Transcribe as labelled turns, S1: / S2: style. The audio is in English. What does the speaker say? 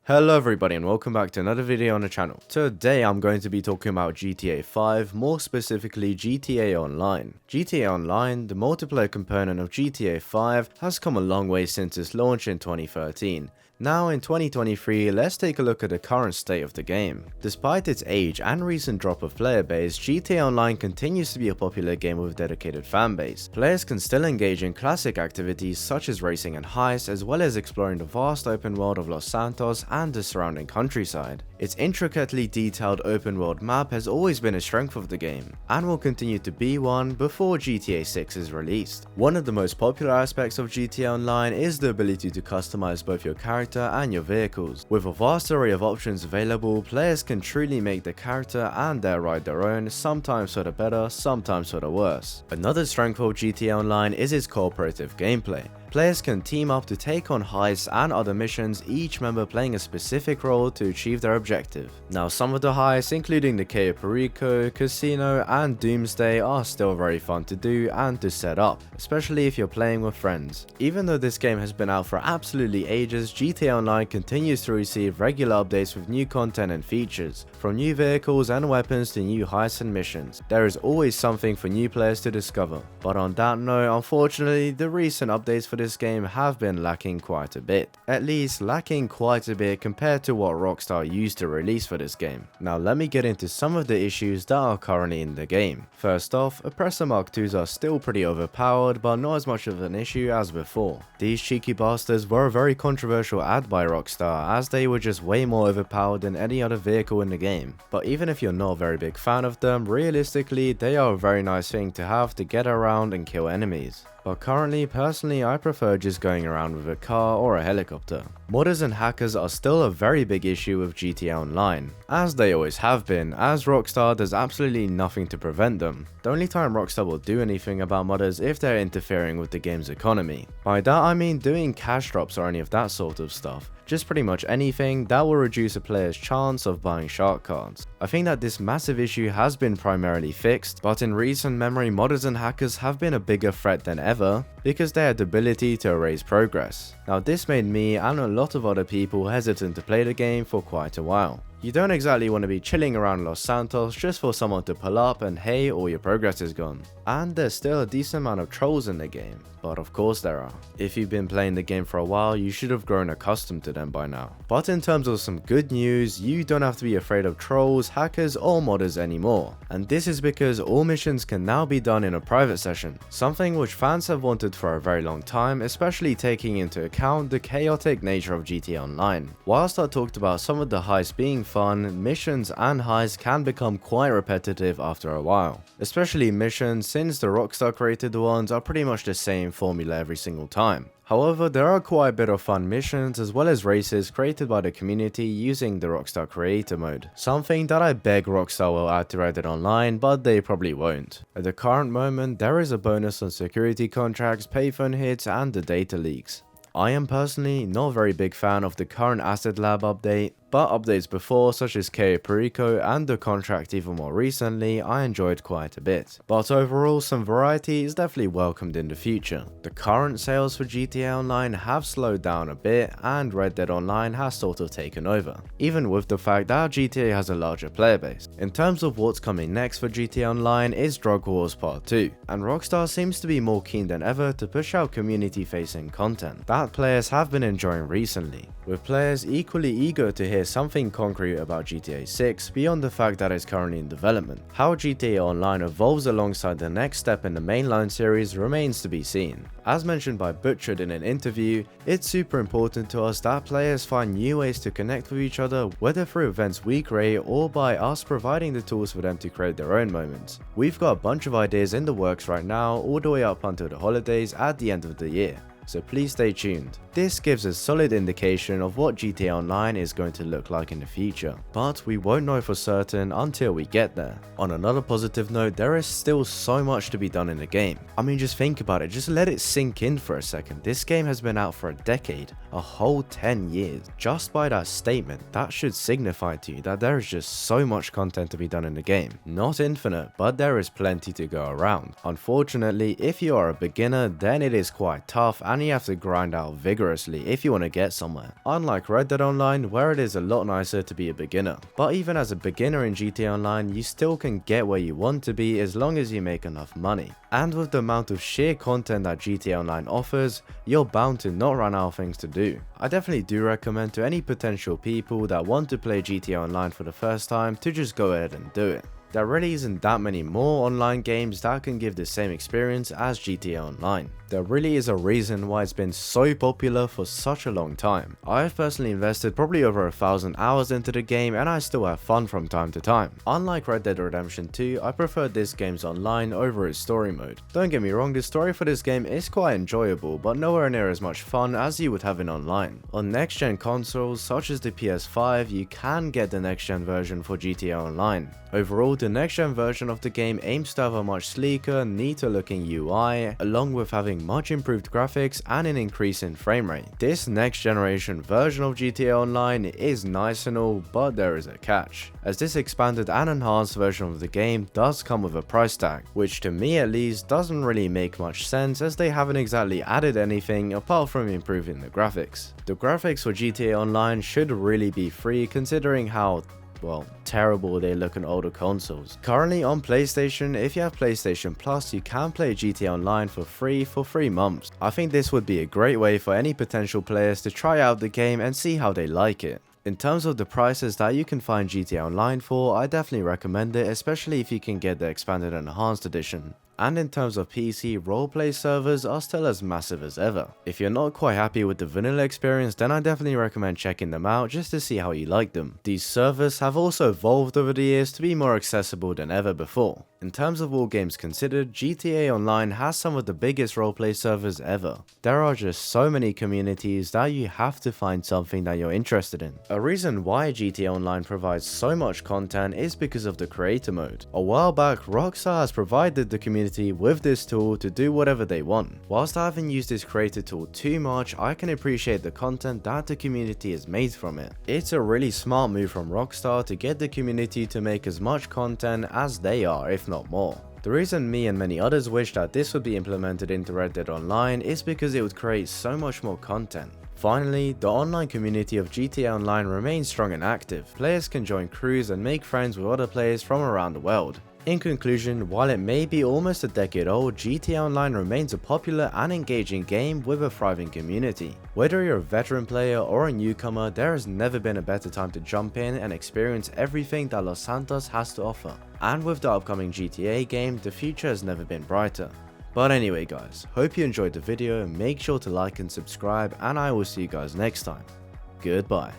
S1: Hello everybody and welcome back to another video on the channel. Today I'm going to be talking about GTA 5, more specifically GTA Online. GTA Online, the multiplayer component of GTA 5, has come a long way since its launch in 2013. Now in 2023, let's take a look at the current state of the game. Despite its age and recent drop of player base, GTA Online continues to be a popular game with a dedicated fanbase. Players can still engage in classic activities such as racing and heists, as well as exploring the vast open world of Los Santos and the surrounding countryside. Its intricately detailed open world map has always been a strength of the game, and will continue to be one before GTA 6 is released. One of the most popular aspects of GTA Online is the ability to customize both your character and your vehicles. With a vast array of options available, players can truly make the character and their ride their own, sometimes for the better, sometimes for the worse. Another strength of GTA Online is its cooperative gameplay. Players can team up to take on heists and other missions, each member playing a specific role to achieve their objective. Now, some of the heists, including the Cayo Perico, Casino, and Doomsday, are still very fun to do and to set up, especially if you're playing with friends. Even though this game has been out for absolutely ages, GTA Online continues to receive regular updates with new content and features, from new vehicles and weapons to new heists and missions. There is always something for new players to discover. But on that note, unfortunately, the recent updates for this game have been lacking quite a bit. At least lacking quite a bit compared to what Rockstar used to release for this game. Now let me get into some of the issues that are currently in the game. First off, Oppressor Mark IIs are still pretty overpowered, but not as much of an issue as before. These cheeky bastards were a very controversial add by Rockstar, as they were just way more overpowered than any other vehicle in the game. But even if you're not a very big fan of them, realistically they are a very nice thing to have to get around and kill enemies. But currently, personally, I prefer just going around with a car or a helicopter. Modders and hackers are still a very big issue with GTA Online, as they always have been, as Rockstar does absolutely nothing to prevent them. The only time Rockstar will do anything about modders if they're interfering with the game's economy. By that I mean doing cash drops or any of that sort of stuff. Just pretty much anything that will reduce a player's chance of buying shark cards. I think that this massive issue has been primarily fixed, but in recent memory modders and hackers have been a bigger threat than ever because they had the ability to erase progress. Now this made me and a lot of other people hesitant to play the game for quite a while. You don't exactly want to be chilling around Los Santos just for someone to pull up and hey, all your progress is gone. And there's still a decent amount of trolls in the game, but of course there are. If you've been playing the game for a while, you should have grown accustomed to them by now. But in terms of some good news, you don't have to be afraid of trolls, hackers or modders anymore. And this is because all missions can now be done in a private session, something which fans have wanted for a very long time, especially taking into account the chaotic nature of GTA Online. Whilst I talked about some of the heists being fun, missions and heists can become quite repetitive after a while. Especially missions, since the Rockstar created ones are pretty much the same formula every single time. However, there are quite a bit of fun missions as well as races created by the community using the Rockstar Creator mode. Something that I beg Rockstar will add to Reddit Online, but they probably won't. At the current moment, there is a bonus on security contracts, payphone hits and the data leaks. I am personally not a very big fan of the current Asset Lab update, but updates before such as Cayo Perico and the contract even more recently I enjoyed quite a bit. But overall some variety is definitely welcomed in the future. The current sales for GTA Online have slowed down a bit and Red Dead Online has sort of taken over, even with the fact that GTA has a larger player base. In terms of what's coming next for GTA Online is Drug Wars Part 2, and Rockstar seems to be more keen than ever to push out community facing content that players have been enjoying recently, with players equally eager to hear something concrete about GTA 6 beyond the fact that it's currently in development. How GTA Online evolves alongside the next step in the mainline series remains to be seen. As mentioned by Butchered in an interview, it's super important to us that players find new ways to connect with each other, whether through events we create or by us providing the tools for them to create their own moments. We've got a bunch of ideas in the works right now, all the way up until the holidays at the end of the year, so please stay tuned. This gives a solid indication of what GTA Online is going to look like in the future, but we won't know for certain until we get there. On another positive note, there is still so much to be done in the game. I mean, just think about it, just let it sink in for a second. This game has been out for a decade, a whole 10 years. Just by that statement, that should signify to you that there is just so much content to be done in the game. Not infinite, but there is plenty to go around. Unfortunately, if you are a beginner, then it is quite tough and you have to grind out vigorously if you want to get somewhere. Unlike Red Dead Online, where it is a lot nicer to be a beginner. But even as a beginner in GTA Online, you still can get where you want to be as long as you make enough money. And with the amount of sheer content that GTA Online offers, you're bound to not run out of things to do. I definitely do recommend to any potential people that want to play GTA Online for the first time to just go ahead and do it. There really isn't that many more online games that can give the same experience as GTA Online. There really is a reason why it's been so popular for such a long time. I've personally invested probably over 1,000 hours into the game and I still have fun from time to time. Unlike Red Dead Redemption 2, I prefer this game's online over its story mode. Don't get me wrong, the story for this game is quite enjoyable, but nowhere near as much fun as you would have in online. On next gen consoles such as the PS5, you can get the next gen version for GTA Online. Overall, the next gen version of the game aims to have a much sleeker, neater looking UI, along with having much improved graphics and an increase in frame rate. This next generation version of GTA Online is nice and all, but there is a catch, as this expanded and enhanced version of the game does come with a price tag, which to me at least doesn't really make much sense as they haven't exactly added anything apart from improving the graphics. The graphics for GTA Online should really be free considering how terrible they look on older consoles. Currently on PlayStation, if you have PlayStation Plus, you can play GTA Online for free for 3 months. I think this would be a great way for any potential players to try out the game and see how they like it. In terms of the prices that you can find GTA Online for, I definitely recommend it, especially if you can get the expanded and enhanced edition. And in terms of PC, roleplay servers are still as massive as ever. If you're not quite happy with the vanilla experience, then I definitely recommend checking them out just to see how you like them. These servers have also evolved over the years to be more accessible than ever before. In terms of all games considered, GTA Online has some of the biggest roleplay servers ever. There are just so many communities that you have to find something that you're interested in. A reason why GTA Online provides so much content is because of the creator mode. A while back, Rockstar has provided the community with this tool to do whatever they want. Whilst I haven't used this creator tool too much, I can appreciate the content that the community has made from it. It's a really smart move from Rockstar to get the community to make as much content as they are, if not more. The reason me and many others wish that this would be implemented into Red Dead Online is because it would create so much more content. Finally, the online community of GTA Online remains strong and active. Players can join crews and make friends with other players from around the world. In conclusion, while it may be almost a decade old, GTA Online remains a popular and engaging game with a thriving community. Whether you're a veteran player or a newcomer, there has never been a better time to jump in and experience everything that Los Santos has to offer. And with the upcoming GTA game, the future has never been brighter. But anyway guys, hope you enjoyed the video, make sure to like and subscribe, and I will see you guys next time. Goodbye.